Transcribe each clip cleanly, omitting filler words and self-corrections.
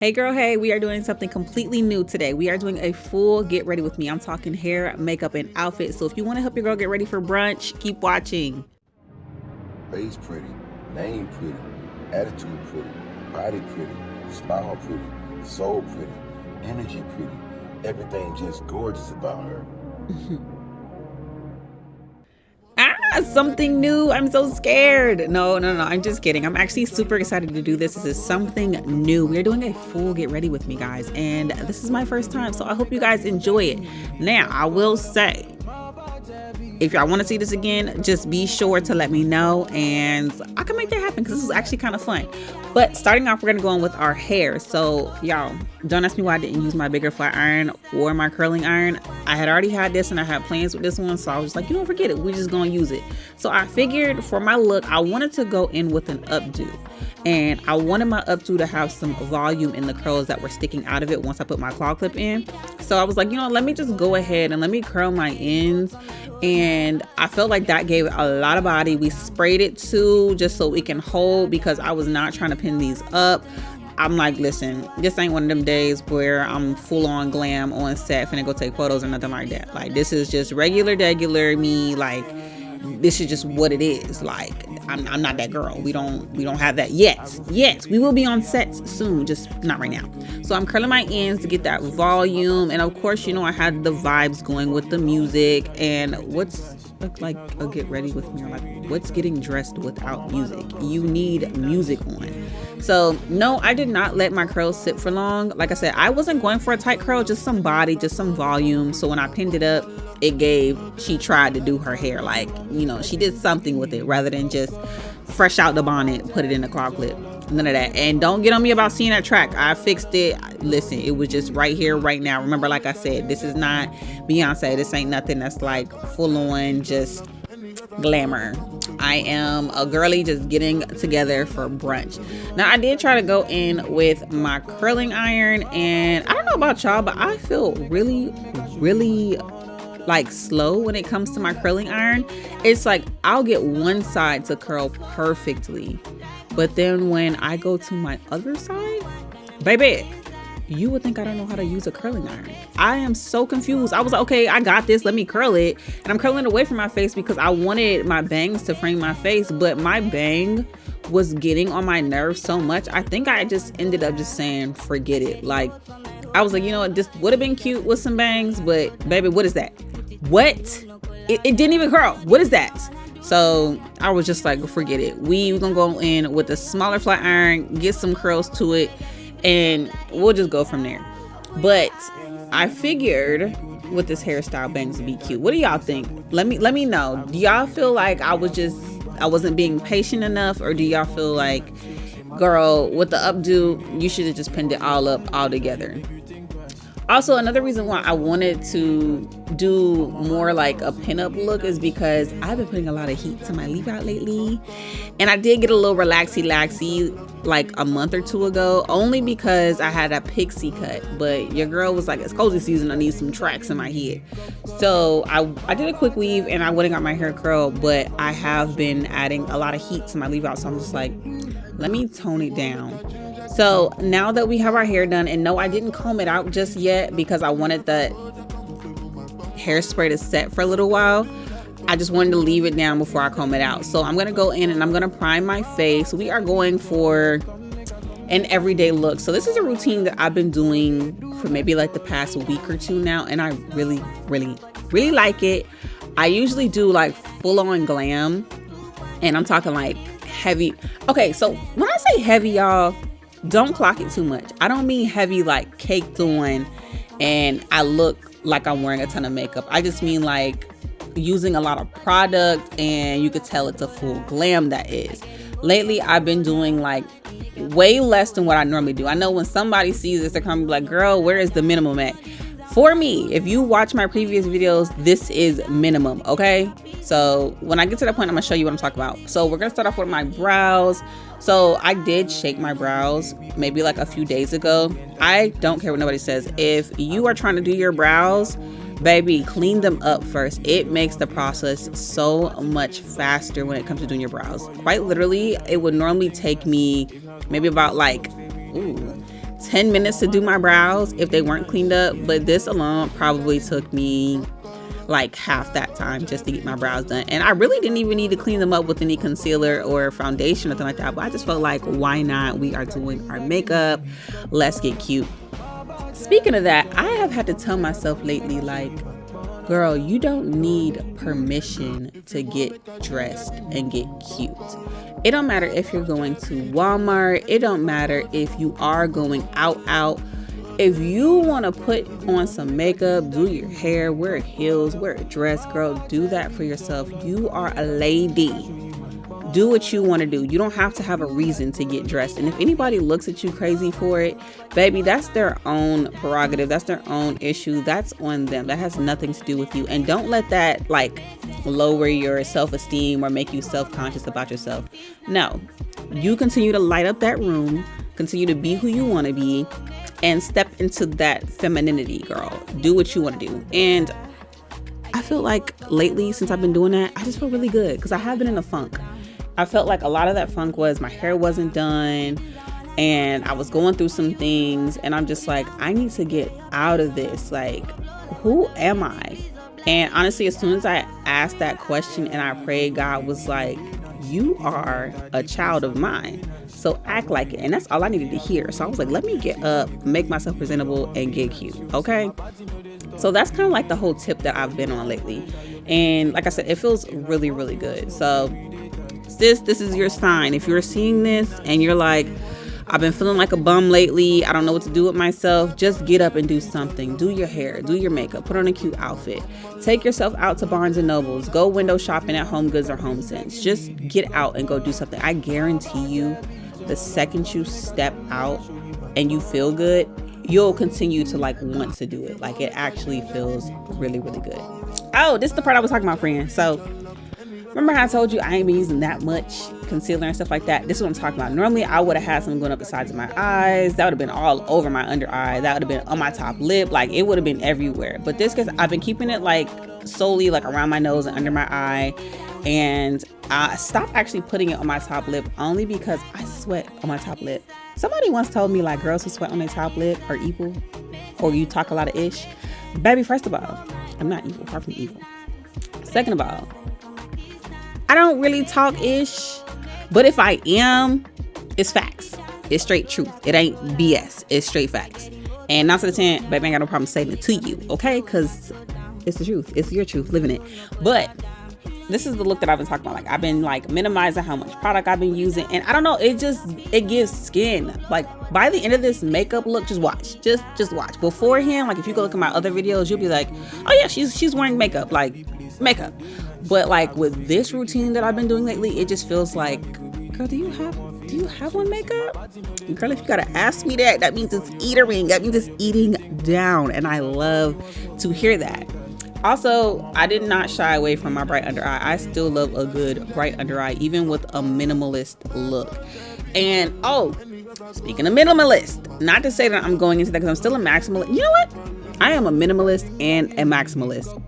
Hey girl, hey, we are doing something completely new today. We are doing a full get ready with me. I'm talking hair, makeup, and outfit. So if you want to help your girl get ready for brunch, keep watching. Face pretty, name pretty, attitude pretty, body pretty, smile pretty, soul pretty, energy pretty, everything just gorgeous about her. Something new. I'm so scared. No, I'm just kidding. I'm actually super excited to do this. This is something new. We're doing a full get ready with me, guys. And this is my first time. So I hope you guys enjoy it. Now, I will say, if y'all want to see this again, just be sure to let me know and I can make that happen because this is actually kind of fun. But starting off, we're going to go on with our hair. So y'all, don't ask me why I didn't use my bigger flat iron or my curling iron. I had already had this and I had plans with this one. So I was just like, forget it. We're just going to use it. So I figured for my look, I wanted to go in with an updo. And I wanted my updo to have some volume in the curls that were sticking out of it once I put my claw clip in. So I was like, let me just go ahead and let me curl my ends. And I felt like that gave a lot of body. We sprayed it too, just so it can hold, because I was not trying to pin these up. I'm like, listen, this ain't one of them days where I'm full on glam on set finna go take photos or nothing like that. Like, this is just regular me. Like, this is just what it is. Like, I'm not that girl. We don't have that yet. We will be on sets soon, just not right now. So I'm curling my ends to get that volume. And of course, I had the vibes going with the music. And what's like a get ready with me, or like what's getting dressed without music? You need music on. So no, I did not let my curls sit for long. Like I said, I wasn't going for a tight curl, just some body, just some volume. So when I pinned it up, she tried to do her hair, like, she did something with it rather than just fresh out the bonnet, put it in the claw clip. None of that. And don't get on me about seeing that track. I fixed it. Listen, it was just right here, right now. Remember, like I said, this is not Beyonce. This ain't nothing that's like full on just glamour. I am a girly just getting together for brunch. Now, I did try to go in with my curling iron, and I don't know about y'all, but I feel really like slow when it comes to my curling iron. It's like I'll get one side to curl perfectly, but then when I go to my other side, baby, you would think I don't know how to use a curling iron. I am so confused. I was like, okay, I got this, let me curl it. And I'm curling it away from my face because I wanted my bangs to frame my face, but my bang was getting on my nerves so much. I think I just ended up just saying, forget it. Like, I was like, this would have been cute with some bangs, but baby, what is that? What? It didn't even curl. What is that? So I was just like, forget it. We're gonna go in with a smaller flat iron, get some curls to it, and we'll just go from there. But I figured with this hairstyle, bangs would be cute. What do y'all think? Let me know. Do y'all feel like I wasn't being patient enough, or do y'all feel like, girl, with the updo, you should have just pinned it all up all together? Also, another reason why I wanted to do more like a pinup look is because I've been putting a lot of heat to my leave out lately. And I did get a little relaxy like a month or two ago, only because I had a pixie cut. But your girl was like, it's cozy season, I need some tracks in my head. So I did a quick weave and I went and got my hair curled, but I have been adding a lot of heat to my leave out. So I'm just like, let me tone it down. So now that we have our hair done, and no, I didn't comb it out just yet because I wanted the hairspray to set for a little while. I just wanted to leave it down before I comb it out. So I'm going to go in and I'm going to prime my face. We are going for an everyday look. So this is a routine that I've been doing for maybe like the past week or two now, and I really like it. I usually do like full on glam, and I'm talking like heavy. Okay, so when I say heavy, y'all, don't clock it too much. I don't mean heavy like caked on and I look like I'm wearing a ton of makeup. I just mean like using a lot of product, and you could tell it's a full glam that is. Lately, I've been doing like way less than what I normally do. I know when somebody sees this, they're gonna be like, girl, where is the minimum at? For me, if you watch my previous videos, this is minimum, okay? So when I get to that point, I'm gonna show you what I'm talking about. So we're gonna start off with my brows. So I did shake my brows maybe like a few days ago. I don't care what nobody says. If you are trying to do your brows, baby, clean them up first. It makes the process so much faster when it comes to doing your brows. Quite literally, it would normally take me maybe about like 10 minutes to do my brows if they weren't cleaned up, but this alone probably took me like half that time just to get my brows done. And I really didn't even need to clean them up with any concealer or foundation or anything like that, but I just felt like, why not? We are doing our makeup, let's get cute. Speaking of that, I have had to tell myself lately, like, girl, you don't need permission to get dressed and get cute. It don't matter if you're going to Walmart. It don't matter if you are going out. If you want to put on some makeup, do your hair, wear heels, wear a dress, girl, do that for yourself. You are a lady. Do what you want to do. You don't have to have a reason to get dressed. And if anybody looks at you crazy for it, baby, that's their own prerogative. That's their own issue. That's on them. That has nothing to do with you. And don't let that like lower your self-esteem or make you self-conscious about yourself. No, you continue to light up that room, continue to be who you want to be, and step into that femininity, girl. Do what you want to do. And I feel like lately, since I've been doing that, I just feel really good because I have been in a funk. I felt like a lot of that funk was my hair wasn't done and I was going through some things, and I'm just like, I need to get out of this. Like, who am I? And honestly, as soon as I asked that question and I prayed, God was like, you are a child of mine, so act like it. And that's all I needed to hear. So I was like, let me get up, make myself presentable, and get cute. Okay. So that's kind of like the whole tip that I've been on lately. And like I said, it feels really, really good. So sis, this is your sign. If you're seeing this and you're like, I've been feeling like a bum lately, I don't know what to do with myself, just get up and do something. Do your hair, do your makeup, put on a cute outfit. Take yourself out to Barnes & Nobles, go window shopping at Home Goods or Home Sense. Just get out and go do something. I guarantee you, the second you step out and you feel good, you'll continue to like want to do it. Like, it actually feels really, really good. Oh, this is the part I was talking about, friend. So remember how I told you I ain't been using that much concealer and stuff like that? This is what I'm talking about. Normally, I would have had something going up the sides of my eyes. That would have been all over my under eye. That would have been on my top lip. Like, it would have been everywhere. But this case, I've been keeping it like solely like around my nose and under my eye. And I stopped actually putting it on my top lip only because I sweat on my top lip. Somebody once told me like girls who sweat on their top lip are evil, or you talk a lot of ish. Baby, first of all, I'm not evil, far from evil. Second of all, I don't really talk ish, but if I am, it's facts. It's straight truth. It ain't BS. It's straight facts. And 9 out of 10, baby, I ain't got no problem saying it to you, okay? Because it's the truth. It's your truth, living it. But this is the look that I've been talking about. Like, I've been like minimizing how much product I've been using, and I don't know, it gives skin. Like, by the end of this makeup look, just watch. Just watch. Beforehand, like if you go look at my other videos, you'll be like, oh yeah, she's wearing makeup, like makeup. But like with this routine that I've been doing lately, it just feels like, girl, do you have on makeup? Girl, if you gotta ask me that means it's eating. That means it's eating down. And I love to hear that. Also, I did not shy away from my bright under eye. I still love a good bright under eye, even with a minimalist look. And oh, speaking of minimalist, not to say that I'm going into that because I'm still a maximalist. You know what? I am a minimalist and a maximalist.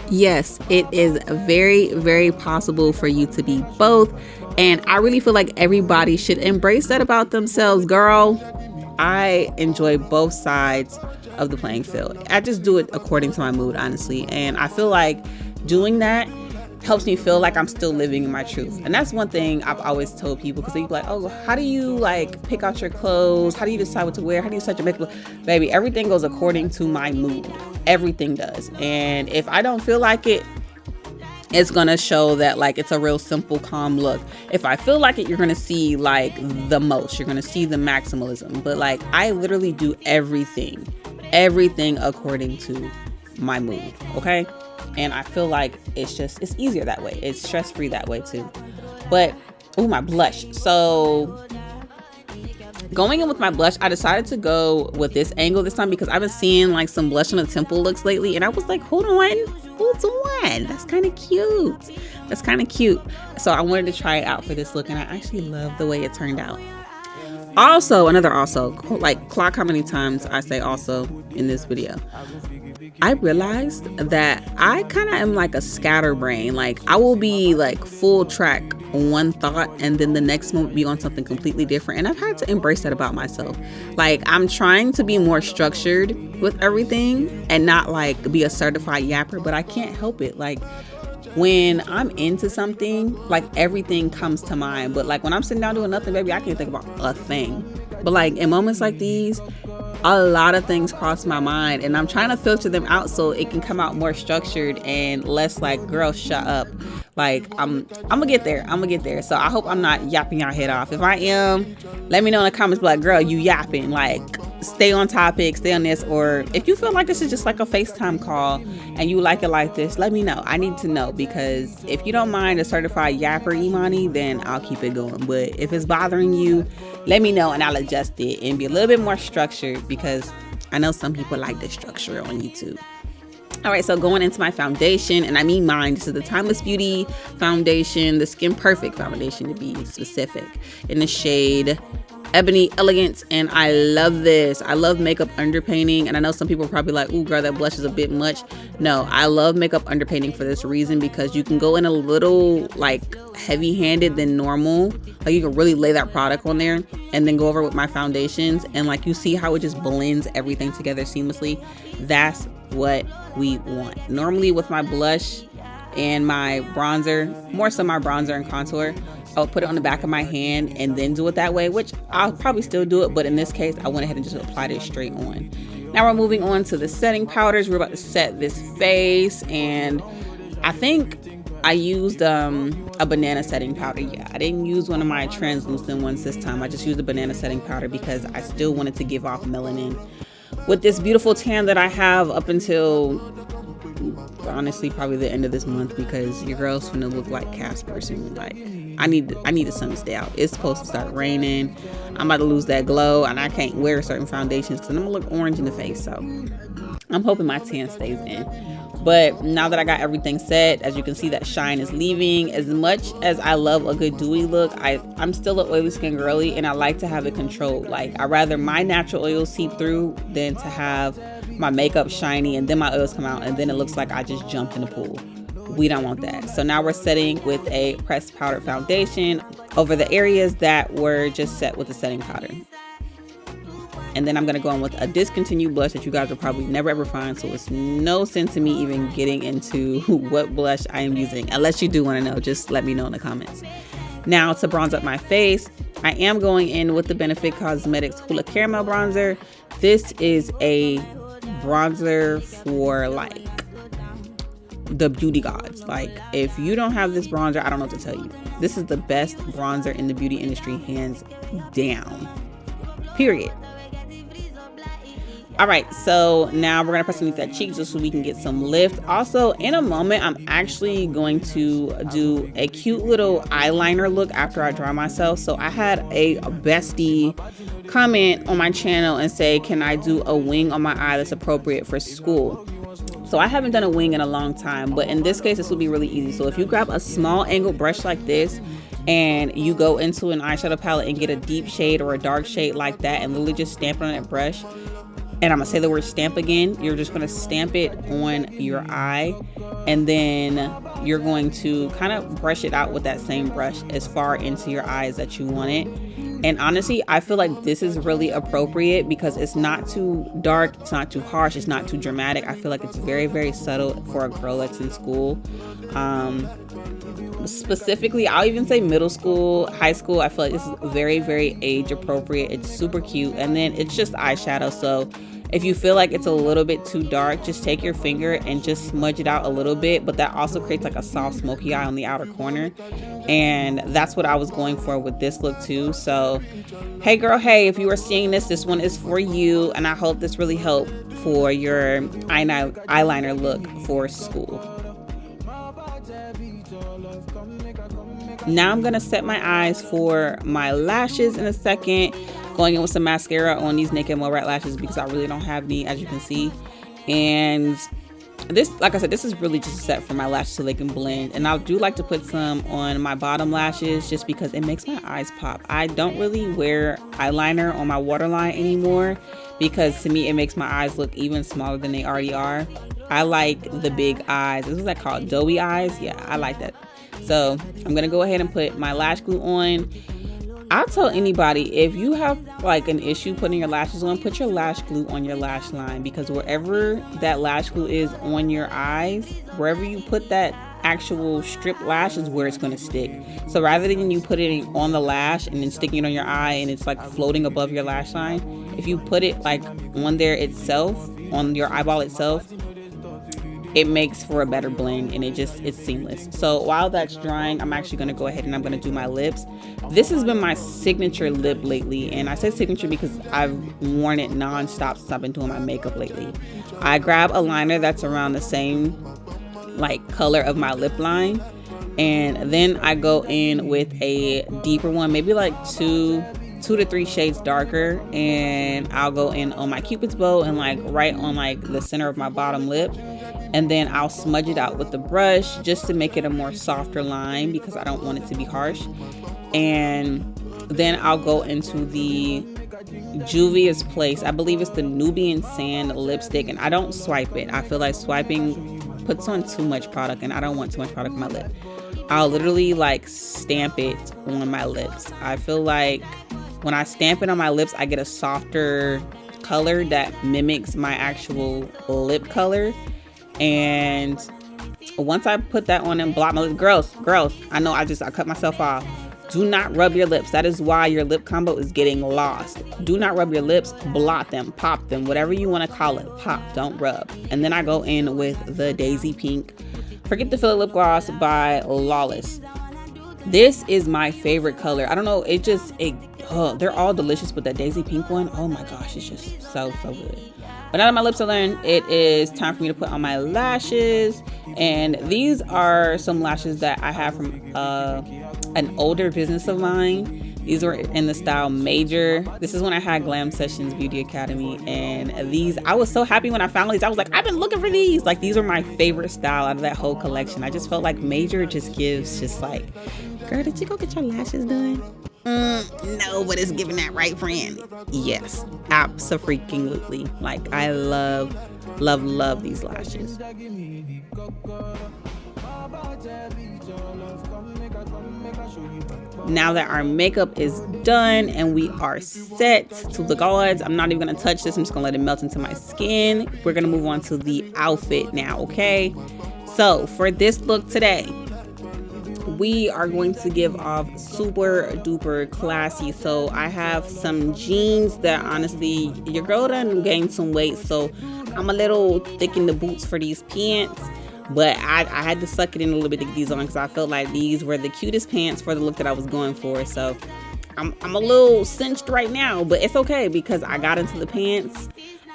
Yes, it is very, very possible for you to be both. And I really feel like everybody should embrace that about themselves, girl. I enjoy both sides of the playing field. I just do it according to my mood, honestly. And I feel like doing that helps me feel like I'm still living in my truth. And that's one thing I've always told people, because they'd be like, oh, how do you like pick out your clothes? How do you decide what to wear? How do you set your makeup? Baby, everything goes according to my mood. Everything does. And if I don't feel like it, it's gonna show that like it's a real simple, calm look. If I feel like it, you're gonna see like the most. You're gonna see the maximalism. But like, I literally do everything according to my mood. Okay. And I feel like it's easier that way. It's stress-free that way too. But, oh, my blush. So going in with my blush, I decided to go with this angle this time because I've been seeing like some blush on the temple looks lately. And I was like, hold on. That's kind of cute. So I wanted to try it out for this look. And I actually love the way it turned out. Also, like clock how many times I say also in this video. I realized that I kind of am like a scatterbrain. Like, I will be like full track one thought and then the next moment be on something completely different. And I've had to embrace that about myself. Like, I'm trying to be more structured with everything and not like be a certified yapper, but I can't help it. Like, when I'm into something, like everything comes to mind. But like when I'm sitting down doing nothing, baby, I can't think about a thing. But like in moments like these, a lot of things cross my mind and I'm trying to filter them out so it can come out more structured and less like, girl, shut up. Like I'm gonna get there. So I hope I'm not yapping your head off. If I am, let me know in the comments, like, girl, you yapping. Like, stay on topic, stay on this. Or if you feel like this is just like a FaceTime call and you like it like this, let me know. I need to know, because if you don't mind a certified yapper, Imani, then I'll keep it going. But if it's bothering you, let me know and I'll adjust it and be a little bit more structured, because I know some people like the structure on YouTube. All right, so going into my foundation, and I mean mine, this is the Timeless Beauty foundation, the Skin Perfect foundation to be specific, in the shade Ebony Elegance, and I love this. I love makeup underpainting, and I know some people are probably like, ooh, girl, that blush is a bit much. No, I love makeup underpainting for this reason, because you can go in a little like heavy-handed than normal. Like, you can really lay that product on there and then go over with my foundations, and like you see how it just blends everything together seamlessly. That's what we want. Normally with my blush and my bronzer, more so my bronzer and contour, I'll put it on the back of my hand and then do it that way, which I'll probably still do it, but in this case I went ahead and just applied it straight on. Now we're moving on to the setting powders. We're about to set this face, and I think I used a banana setting powder. Yeah, I didn't use one of my translucent ones this time. I just used a banana setting powder because I still wanted to give off melanin with this beautiful tan that I have up until, honestly, probably the end of this month, because your girl's gonna look like Casper soon. Like, I need the sun to stay out. It's supposed to start raining. I'm about to lose that glow, and I can't wear certain foundations because I'm gonna look orange in the face. So I'm hoping my tan stays in. But now that I got everything set, as you can see, that shine is leaving. As much as I love a good dewy look, I'm still an oily skin girly, and I like to have it controlled. Like, I'd rather my natural oils seep through than to have my makeup shiny and then my oils come out and then it looks like I just jumped in the pool. We don't want that. So now we're setting with a pressed powder foundation over the areas that were just set with the setting powder. And then I'm going to go in with a discontinued blush that you guys will probably never ever find. So it's no sense in me even getting into what blush I am using. Unless you do want to know, just let me know in the comments. Now to bronze up my face, I am going in with the Benefit Cosmetics Hula Caramel Bronzer. This is a bronzer for like the beauty gods. Like, if you don't have this bronzer, I don't know what to tell you. This is the best bronzer in the beauty industry, hands down. Period. All right, so now we're gonna press underneath that cheek just so we can get some lift. Also, in a moment, I'm actually going to do a cute little eyeliner look after I dry myself. So I had a bestie comment on my channel and say, can I do a wing on my eye that's appropriate for school? So I haven't done a wing in a long time, but in this case, this will be really easy. So if you grab a small angled brush like this, and you go into an eyeshadow palette and get a deep shade or a dark shade like that, and literally just stamp it on that brush. And I'm gonna say the word stamp again. You're just gonna stamp it on your eye, and then you're going to kind of brush it out with that same brush as far into your eyes that you want it. And honestly, I feel like this is really appropriate because it's not too dark, it's not too harsh, it's not too dramatic. I feel like it's very, very subtle for a girl that's in school. Specifically, I'll even say middle school, high school. I feel like this is very, very age appropriate. It's super cute, and then it's just eyeshadow. So if you feel like it's a little bit too dark, just take your finger and just smudge it out a little bit, but that also creates like a soft smoky eye on the outer corner, and that's what I was going for with this look too. So hey girl, hey, if you are seeing this one is for you, and I hope this really helped for your eyeliner look for school. Now I'm gonna set my eyes for my lashes in a second, going in with some mascara on these Naked Mole Rat lashes because I really don't have any, as you can see. And this, like I said, this is really just a set for my lashes so they can blend. And I do like to put some on my bottom lashes just because it makes my eyes pop. I don't really wear eyeliner on my waterline anymore because to me it makes my eyes look even smaller than they already are. I like the big eyes. This is that called doughy eyes. Yeah, I like that. So I'm gonna go ahead and put my lash glue on. I'll tell anybody, if you have like an issue putting your lashes on, put your lash glue on your lash line, because wherever that lash glue is on your eyes, wherever you put that actual strip lash is where it's going to stick. So rather than you put it on the lash and then sticking it on your eye and it's like floating above your lash line, if you put it like on there itself, on your eyeball itself, it makes for a better blend, and it's seamless. So while that's drying, I'm actually going to go ahead and I'm going to do my lips. This has been my signature lip lately, and I say signature because I've worn it non-stop since I've been doing my makeup lately. I grab a liner that's around the same like color of my lip line, and then I go in with a deeper one, maybe like two to three shades darker, and I'll go in on my cupid's bow and like right on like the center of my bottom lip, and then I'll smudge it out with the brush just to make it a more softer line because I don't want it to be harsh. And then I'll go into the Juvia's Place, I believe it's the Nubian Sand lipstick, and I don't swipe it. I feel like swiping puts on too much product, and I don't want too much product on my lip. I'll literally like stamp it on my lips. I feel like when I stamp it on my lips, I get a softer color that mimics my actual lip color. And once I put that on and block my lips, girls, I know I cut myself off. Do not rub your lips. That is why your lip combo is getting lost. Do not rub your lips, blot them, pop them, whatever you want to call it. Pop, don't rub. And then I go in with the Daisy Pink Forget the Filler Lip Gloss by Lawless. This is my favorite color. I don't know, they're all delicious, but that Daisy Pink one, oh my gosh, it's just so good. But now that my lips are done, it is time for me to put on my lashes. And these are some lashes that I have from an older business of mine. These were in the style Major. This is when I had Glam Sessions Beauty Academy. And these, I was so happy when I found these. I was like, I've been looking for these. Like, these were my favorite style out of that whole collection. I just felt like Major just gives just like, girl, did you go get your lashes done? No, but it's giving that right, friend. Yes, abso-freaking-lutely. Like, I love these lashes. Now that our makeup is done and we are set to the gods, I'm not even gonna touch this. I'm just gonna let it melt into my skin. We're gonna move on to the outfit now, okay? So for this look today, we are going to give off super duper classy. So I have some jeans that honestly, your girl done gained some weight, so I'm a little thick in the boots for these pants. But I had to suck it in a little bit to get these on because I felt like these were the cutest pants for the look that I was going for. So I'm a little cinched right now, but it's okay because I got into the pants.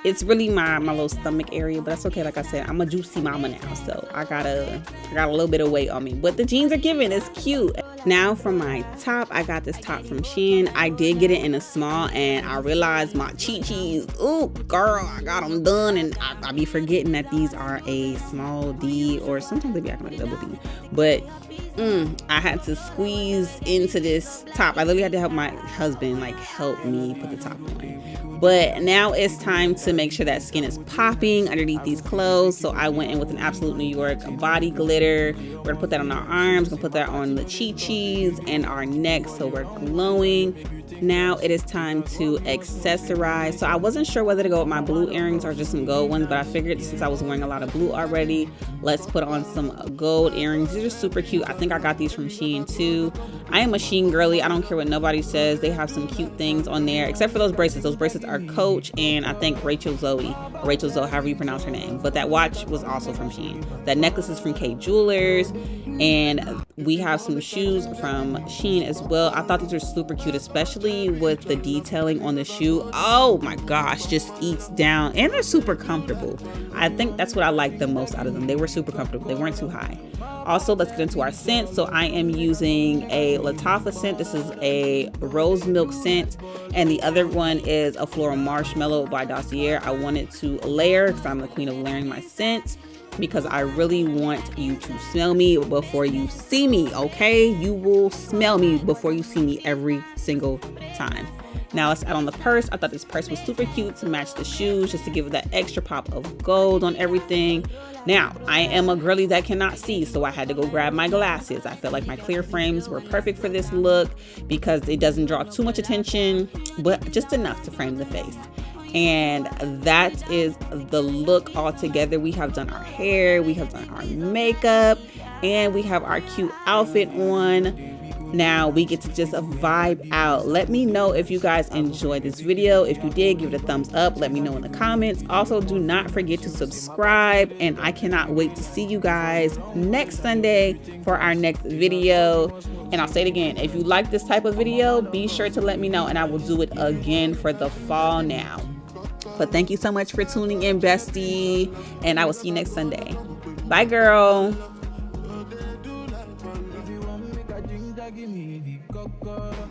It's really my little stomach area, but that's okay. Like I said, I'm a juicy mama now, so I got a little bit of weight on me. But the jeans are giving. It's cute. Now for my top, I got this top from Shein. I did get it in a small, and I realized my chi-chis. Ooh, girl, I got them done, and I be forgetting that these are a small D, or sometimes they be acting like double D. But I had to squeeze into this top. I literally had to help my husband help me put the top on. But now it's time to make sure that skin is popping underneath these clothes. So I went in with an Absolute New York body glitter. We're gonna put that on our arms, gonna put that on the chi-chis and our neck so we're glowing. Now it is time to accessorize. So I wasn't sure whether to go with my blue earrings or just some gold ones, but I figured since I was wearing a lot of blue already, let's put on some gold earrings. These are super cute. I think I got these from Shein too. I am a Shein girly. I don't care what nobody says. They have some cute things on there, except for those bracelets. Those bracelets are Coach and I think Rachel Zoe, however you pronounce her name. But that watch was also from Shein. That necklace is from K Jewelers. And we have some shoes from Shein as well. I thought these were super cute, especially with the detailing on the shoe. Oh my gosh, just eats down. And they're super comfortable. I think that's what I liked the most out of them. They were super comfortable. They weren't too high. Also, let's get into our scent. So I am using a Lattafa scent. This is a rose milk scent. And the other one is a floral marshmallow by Dossier. I wanted to layer because I'm the queen of layering my scents, because I really want you to smell me before you see me, okay? You will smell me before you see me every single time. Now let's add on the purse. I thought this purse was super cute to match the shoes, just to give it that extra pop of gold on everything. Now, I am a girly that cannot see, so I had to go grab my glasses. I felt like my clear frames were perfect for this look because it doesn't draw too much attention, but just enough to frame the face. And that is the look all together. We have done our hair, we have done our makeup, and we have our cute outfit on. Now we get to just vibe out. Let me know if you guys enjoyed this video. If you did, give it a thumbs up. Let me know in the comments. Also, do not forget to subscribe, and I cannot wait to see you guys next Sunday for our next video. And I'll say it again, if you like this type of video, be sure to let me know and I will do it again for the fall now. But thank you so much for tuning in, bestie, and I will see you next Sunday. Bye, girl. Give me the cocoa.